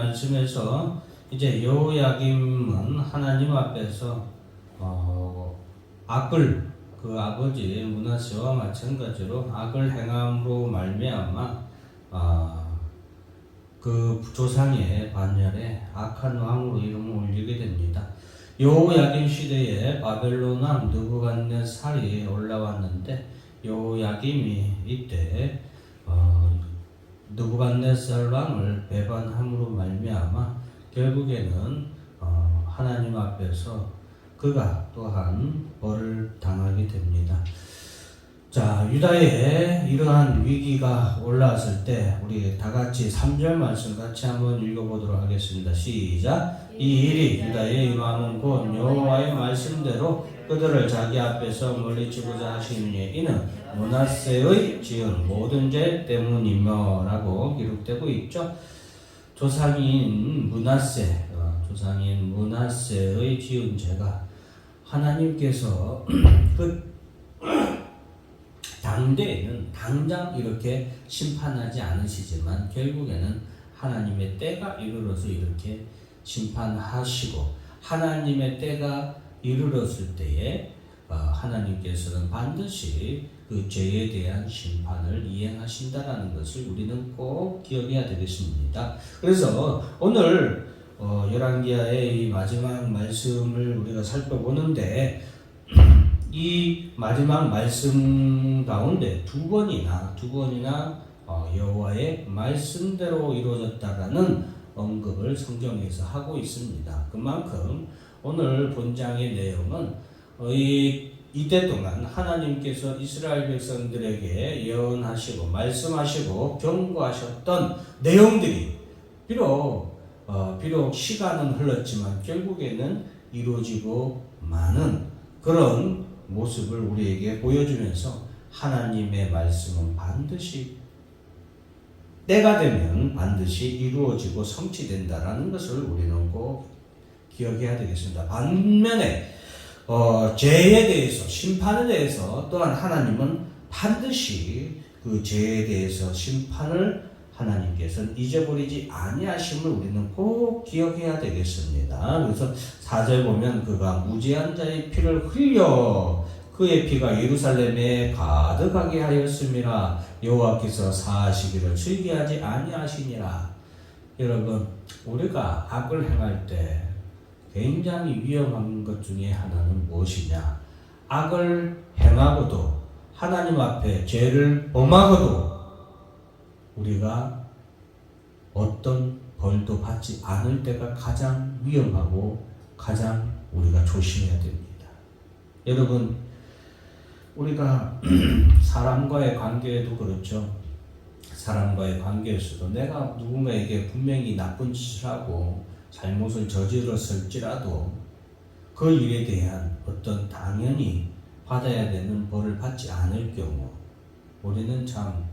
말씀에서 이제 여호야김은 하나님 앞에서 악을 그 아버지 므낫세와 마찬가지로 악을 행함으로 말미암아 그 조상의 반열에 악한 왕으로 이름을 올리게 됩니다. 여호야김 시대에 바벨론 왕 느부갓네살이 올라왔는데 여호야김이 이때 느부갓네살 왕을 배반함으로 말미암아 결국에는 하나님 앞에서 그가 또한 벌을 당하게 됩니다. 자, 유다에 이러한 위기가 올라왔을 때 우리 다 같이 3절 말씀 같이 한번 읽어보도록 하겠습니다. 시작. 이 일이 유다에 임하면 곧 여호와의 말씀대로 그들을 자기 앞에서 물리치고자 하시니 이는 므낫세의 지은 모든 죄 때문이며라고 기록되고 있죠. 조상인 므낫세의 지은 죄가 하나님께서 그 당대에는 당장 이렇게 심판하지 않으시지만 결국에는 하나님의 때가 이르러서 이렇게 심판하시고 하나님의 때가 이르렀을 때에 하나님께서는 반드시 그 죄에 대한 심판을 이행하신다라는 것을 우리는 꼭 기억해야 되겠습니다. 그래서 오늘 열왕기하의 이 마지막 말씀을 우리가 살펴보는데 이 마지막 말씀 가운데 두 번이나 여호와의 말씀대로 이루어졌다라는 언급을 성경에서 하고 있습니다. 그만큼 오늘 본장의 내용은 이때 동안 하나님께서 이스라엘 백성들에게 예언하시고 말씀하시고 경고하셨던 내용들이 비록 시간은 흘렀지만 결국에는 이루어지고 마는 그런 모습을 우리에게 보여주면서 하나님의 말씀은 반드시 때가 되면 반드시 이루어지고 성취된다라는 것을 우리는 꼭 기억해야 되겠습니다. 반면에 죄에 대해서 심판에 대해서 또한 하나님은 반드시 그 죄에 대해서 심판을 하나님께서는 잊어버리지 아니하심을 우리는 꼭 기억해야 되겠습니다. 그래서 4절 보면 그가 무죄한 자의 피를 흘려 그의 피가 예루살렘에 가득하게 하였음이라 여호와께서 사하시기를 즐기하지 아니하시니라. 여러분, 우리가 악을 행할 때 굉장히 위험한 것 중에 하나는 무엇이냐? 악을 행하고도 하나님 앞에 죄를 범하고도 우리가 어떤 벌도 받지 않을 때가 가장 위험하고 가장 우리가 조심해야 됩니다. 여러분, 우리가 사람과의 관계에도 그렇죠. 사람과의 관계에서도 내가 누군가에게 분명히 나쁜 짓을 하고 잘못을 저질렀을지라도 그 일에 대한 어떤 당연히 받아야 되는 벌을 받지 않을 경우 우리는 참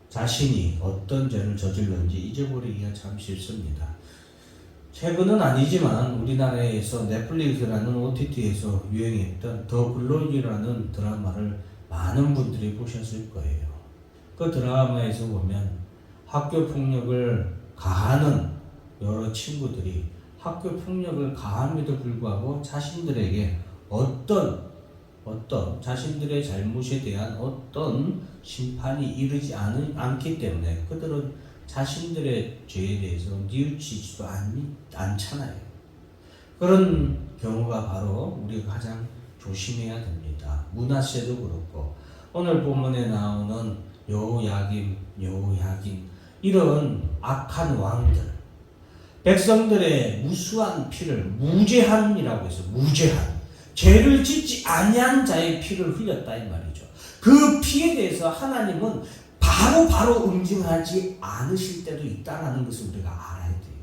자신이 어떤 죄를 저질렀는지 잊어버리기가 참 쉽습니다. 최근은 아니지만 우리나라에서 넷플릭스라는 OTT에서 유행했던 더 글로리라는 드라마를 많은 분들이 보셨을 거예요. 그 드라마에서 보면 학교 폭력을 가하는 여러 친구들이 학교 폭력을 가함에도 불구하고 자신들에게 어떤 자신들의 잘못에 대한 어떤 심판이 이르지 않기 때문에 그들은 자신들의 죄에 대해서 뉘우치지도 않잖아요. 그런 경우가 바로 우리가 가장 조심해야 됩니다. 므낫세도 그렇고 오늘 본문에 나오는 여호야김 이런 악한 왕들 백성들의 무수한 피를 무죄한이라고 해서 무죄한 죄를 짓지 아니한 자의 피를 흘렸다 이 말이죠. 그 피에 대해서 하나님은 바로 응징하지 않으실 때도 있다는 것을 우리가 알아야 돼요.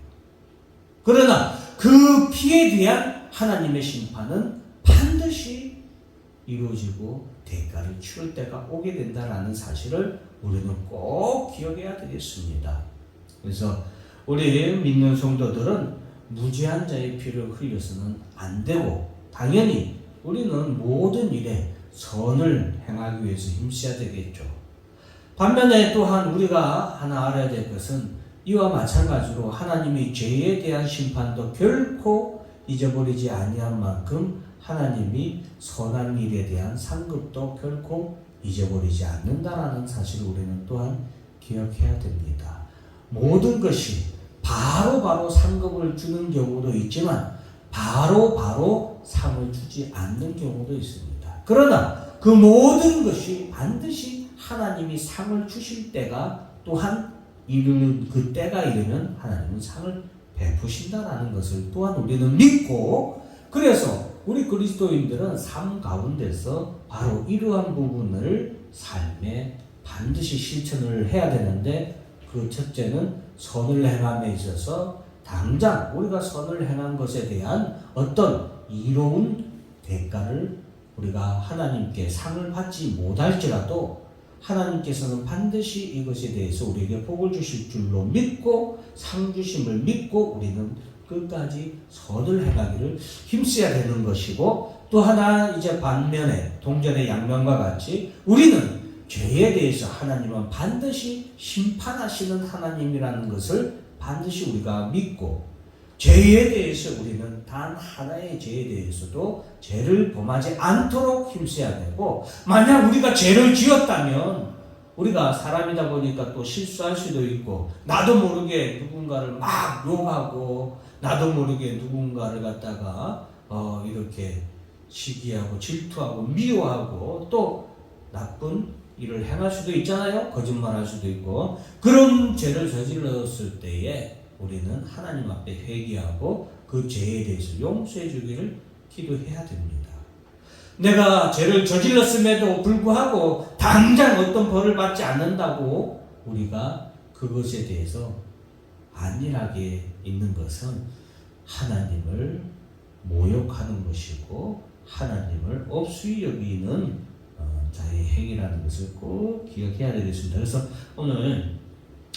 그러나 그 피에 대한 하나님의 심판은 반드시 이루어지고 대가를 치를 때가 오게 된다는 사실을 우리는 꼭 기억해야 되겠습니다. 그래서 우리 믿는 성도들은 무죄한 자의 피를 흘려서는 안 되고 당연히 우리는 모든 일에 선을 행하기 위해서 힘써야 되겠죠. 반면에 또한 우리가 하나 알아야 될 것은 이와 마찬가지로 하나님이 죄에 대한 심판도 결코 잊어버리지 아니한 만큼 하나님이 선한 일에 대한 상급도 결코 잊어버리지 않는다라는 사실을 우리는 또한 기억해야 됩니다. 모든 것이 바로 상급을 주는 경우도 있지만 바로 상을 주지 않는 경우도 있습니다. 그러나 그 모든 것이 반드시 하나님이 상을 주실 때가 또한 이르는 그 때가 이르면 하나님은 상을 베푸신다라는 것을 또한 우리는 믿고, 그래서 우리 그리스도인들은 삶 가운데서 바로 이러한 부분을 삶에 반드시 실천을 해야 되는데, 그 첫째는 선을 행함에 있어서 당장 우리가 선을 행한 것에 대한 어떤 이로운 대가를 우리가 하나님께 상을 받지 못할지라도 하나님께서는 반드시 이것에 대해서 우리에게 복을 주실 줄로 믿고 상 주심을 믿고 우리는 끝까지 선을 행하기를 힘써야 되는 것이고, 또 하나 이제 반면에 동전의 양면과 같이 우리는 죄에 대해서 하나님은 반드시 심판하시는 하나님이라는 것을 반드시 우리가 믿고, 죄에 대해서 우리는 단 하나의 죄에 대해서도 죄를 범하지 않도록 힘써야 되고, 만약 우리가 죄를 지었다면 우리가 사람이다 보니까 또 실수할 수도 있고, 나도 모르게 누군가를 막 욕하고 나도 모르게 누군가를 갖다가 이렇게 시기하고 질투하고 미워하고 또 나쁜 일을 행할 수도 있잖아요. 거짓말할 수도 있고. 그런 죄를 저질렀을 때에 우리는 하나님 앞에 회개하고 그 죄에 대해서 용서해 주기를 기도해야 됩니다. 내가 죄를 저질렀음에도 불구하고 당장 어떤 벌을 받지 않는다고 우리가 그것에 대해서 안일하게 있는 것은 하나님을 모욕하는 것이고 하나님을 업수히 여기는 자의 행위라는 것을 꼭 기억해야 되겠습니다. 그래서 오늘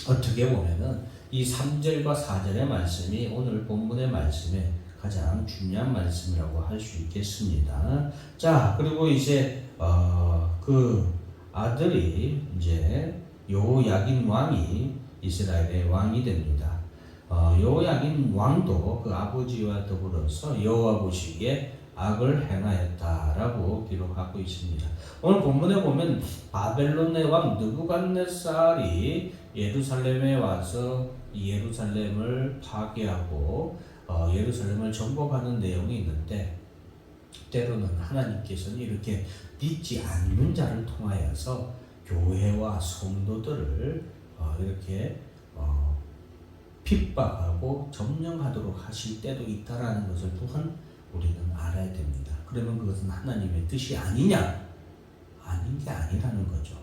어떻게 보면은 이 3절과 4절의 말씀이 오늘 본문의 말씀에 가장 중요한 말씀이라고 할 수 있겠습니다. 자, 그리고 이제 그 아들이 이제 여호야긴 왕이 이스라엘의 왕이 됩니다. 여호야긴 왕도 그 아버지와 더불어서 여호와 보시기에 악을 행하였다라고 기록하고 있습니다. 오늘 본문에 보면 바벨론의 왕 느부갓네살이 예루살렘에 와서 이 예루살렘을 파괴하고 예루살렘을 정복하는 내용이 있는데, 때로는 하나님께서는 이렇게 믿지 않는 자를 통하여서 교회와 성도들을 이렇게 핍박하고 점령하도록 하실 때도 있다라는 것을 또한 우리는 알아야 됩니다. 그러면 그것은 하나님의 뜻이 아니냐? 아닌 게 아니라는 거죠.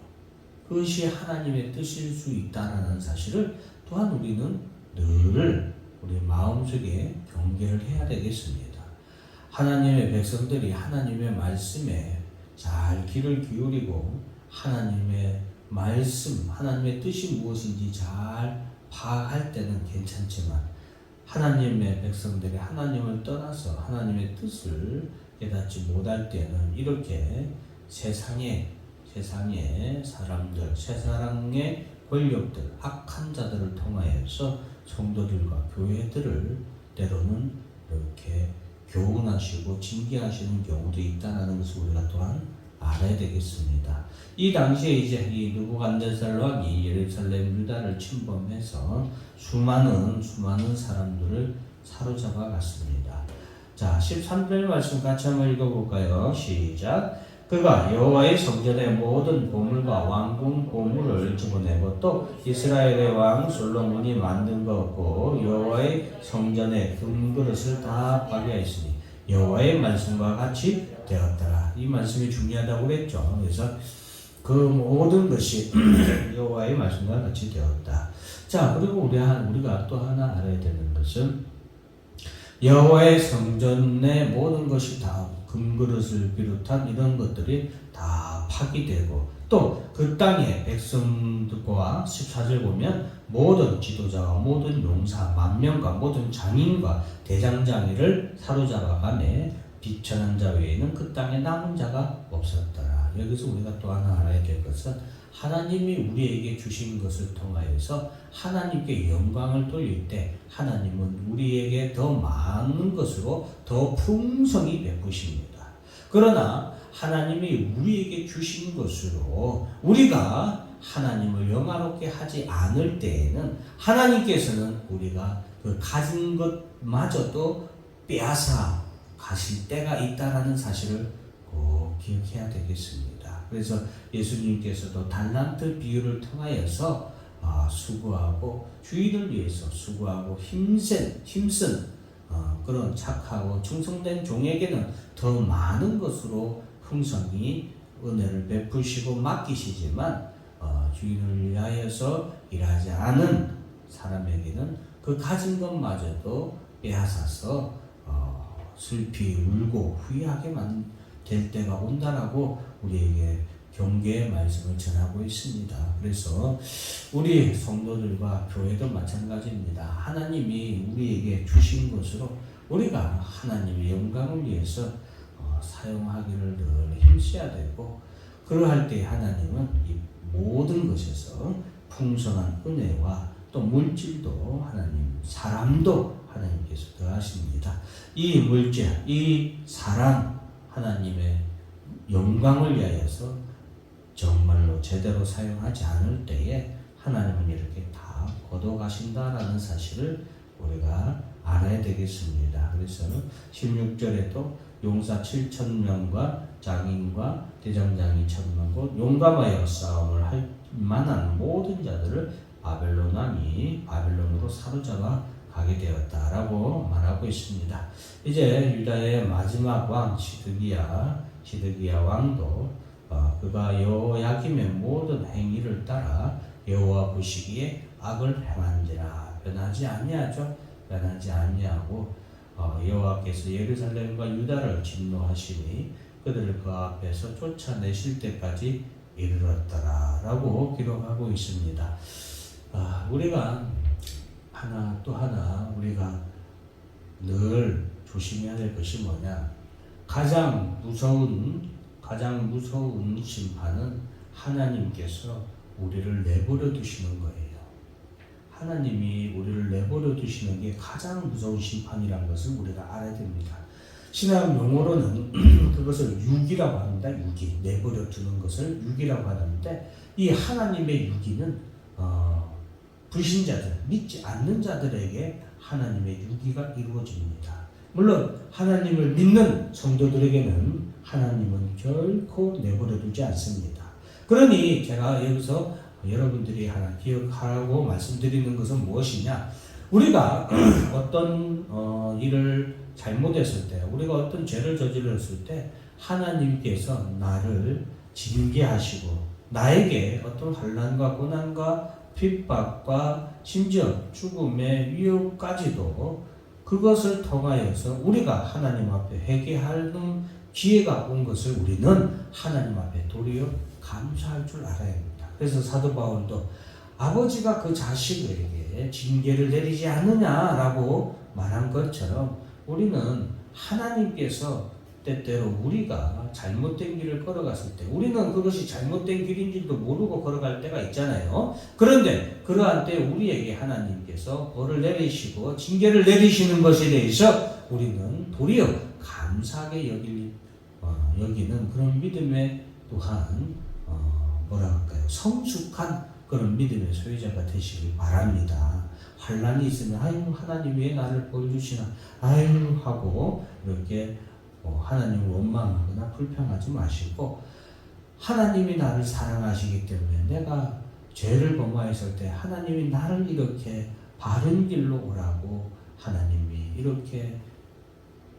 그것이 하나님의 뜻일 수 있다라는 사실을 또한 우리는 늘 우리 마음속에 경계를 해야 되겠습니다. 하나님의 백성들이 하나님의 말씀에 잘 귀를 기울이고 하나님의 말씀, 하나님의 뜻이 무엇인지 잘 파악할 때는 괜찮지만, 하나님의 백성들이 하나님을 떠나서 하나님의 뜻을 깨닫지 못할 때는 이렇게 세상의 사람들, 세상의 권력들, 악한 자들을 통하여서 성도들과 교회들을 때로는 이렇게 교훈하시고 징계하시는 경우도 있다는 것을 우리가 또한 알아야 되겠습니다. 이 당시에 이제 이 느부갓네살 왕이 예루살렘 유다를 침범해서 수많은 사람들을 사로잡아 갔습니다. 자, 13절 말씀 같이 한번 읽어볼까요? 시작. 그가 여호와의 성전의 모든 보물과 왕궁 보물을 집어내고 또 이스라엘의 왕 솔로몬이 만든 것 없고 여호와의 성전의 금그릇을 다 파괴하였으니 여호와의 말씀과 같이 되었더라. 이 말씀이 중요하다고 그랬죠. 그래서 그 모든 것이 여호와의 말씀과 같이 되었다. 자, 그리고 우리가 또 하나 알아야 되는 것은 여호와의 성전의 모든 것이 다 금그릇을 비롯한 이런 것들이 다 파괴되고, 또 그 땅의 백성들과 14절 보면 모든 지도자와 모든 용사, 만명과 모든 장인과 대장장이를 사로잡아가매 비천한 자 외에는 그 땅에 남은 자가 없었더라. 여기서 우리가 또 하나 알아야 될 것은 하나님이 우리에게 주신 것을 통하여서 하나님께 영광을 돌릴 때 하나님은 우리에게 더 많은 것으로 더 풍성히 베푸십니다. 그러나 하나님이 우리에게 주신 것으로 우리가 하나님을 영화롭게 하지 않을 때에는 하나님께서는 우리가 그 가진 것마저도 빼앗아 가실 때가 있다라는 사실을 꼭 기억해야 되겠습니다. 그래서 예수님께서도 달란트 비유를 통하여서 수고하고 주인을 위해서 수고하고 힘쓴 그런 착하고 충성된 종에게는 더 많은 것으로 풍성히 은혜를 베푸시고 맡기시지만 주인을 위하여서 일하지 않은 사람에게는 그 가진 것마저도 빼앗아서 슬피 울고 후회하게만 될 때가 온다라고 우리에게 경계의 말씀을 전하고 있습니다. 그래서 우리 성도들과 교회도 마찬가지입니다. 하나님이 우리에게 주신 것으로 우리가 하나님의 영광을 위해서 사용하기를 늘 힘써야 되고, 그러할 때 하나님은 이 모든 것에서 풍성한 은혜와 또 물질도 하나님, 사람도 하나님께서 더하십니다. 이 물질, 이 사람, 하나님의 영광을 위하여서 정말로 제대로 사용하지 않을 때에 하나님은 이렇게 다 거둬가신다라는 사실을 우리가 알아야 되겠습니다. 그래서 16절에도 용사 7,000명과 장인과 대장장이 1,000명 곧 용감하여 싸움을 할 만한 모든 자들을 바벨론 왕이 바벨론으로 사로잡아 가게 되었다라고 말하고 있습니다. 이제 유다의 마지막 왕 시드기야 왕도 그가 여호야김의 모든 행위를 따라 여호와 보시기에 악을 행한지라 변하지 아니하고 여호와께서 예루살렘과 유다를 진노하시니 그들을 그 앞에서 쫓아내실 때까지 이르렀더라라고 기록하고 있습니다. 우리가 하나 또 하나 우리가 늘 조심해야 될 것이 뭐냐? 가장 무서운 심판은 하나님께서 우리를 내버려 두시는 거예요. 하나님이 우리를 내버려 두시는 게 가장 무서운 심판이라는 것을 우리가 알아야 됩니다. 신학 용어로는 그것을 유기라고 합니다. 유기, 내버려 두는 것을 유기라고 하는데, 이 하나님의 유기는 불신자들, 믿지 않는 자들에게 하나님의 유기가 이루어집니다. 물론 하나님을 믿는 성도들에게는 하나님은 결코 내버려 두지 않습니다. 그러니 제가 여기서 여러분들이 하나 기억하라고 말씀드리는 것은 무엇이냐? 우리가 어떤 일을 잘못했을 때, 우리가 어떤 죄를 저질렀을 때 하나님께서 나를 징계하시고 나에게 어떤 환난과 고난과 핍박과 심지어 죽음의 위협까지도 그것을 통하여서 우리가 하나님 앞에 회개하는 기회가 온 것을 우리는 하나님 앞에 도리어 감사할 줄 알아야 합니다. 그래서 사도 바울도 아버지가 그 자식에게 징계를 내리지 않느냐라고 말한 것처럼 우리는 하나님께서 때때로 우리가 잘못된 길을 걸어갔을 때 우리는 그것이 잘못된 길인지도 모르고 걸어갈 때가 있잖아요. 그런데 그러한 때 우리에게 하나님께서 벌을 내리시고 징계를 내리시는 것에 대해서 우리는 도리어 감사하게 여기는 그런 믿음의 또한 성숙한 그런 믿음의 소유자가 되시길 바랍니다. 환난이 있으면 아유 하나님 왜 나를 보여주시나 아유 하고 이렇게 하나님을 원망하거나 불평하지 마시고, 하나님이 나를 사랑하시기 때문에 내가 죄를 범하였을 때 하나님이 나를 이렇게 바른 길로 오라고 하나님이 이렇게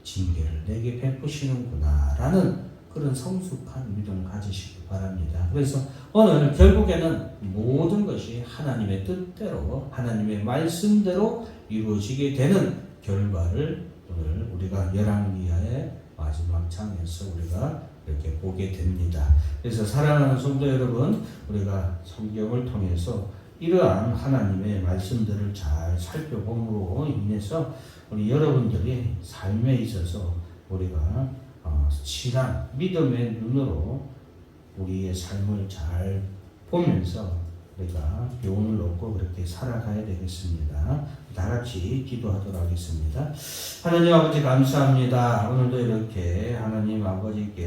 징계를 내게 베푸시는구나 라는 그런 성숙한 믿음을 가지시기 바랍니다. 그래서 오늘 결국에는 모든 것이 하나님의 뜻대로 하나님의 말씀대로 이루어지게 되는 결과를 오늘 우리가 열왕기하의 마지막 장에서 우리가 이렇게 보게 됩니다. 그래서 사랑하는 성도 여러분, 우리가 성경을 통해서 이러한 하나님의 말씀들을 잘 살펴봄으로 인해서 우리 여러분들이 삶에 있어서 우리가 신앙, 믿음의 눈으로 우리의 삶을 잘 보면서 우리가 교훈을 얻고 그렇게 살아가야 되겠습니다. 다 같이 기도하도록 하겠습니다. 하나님 아버지 감사합니다. 오늘도 이렇게 하나님 아버지께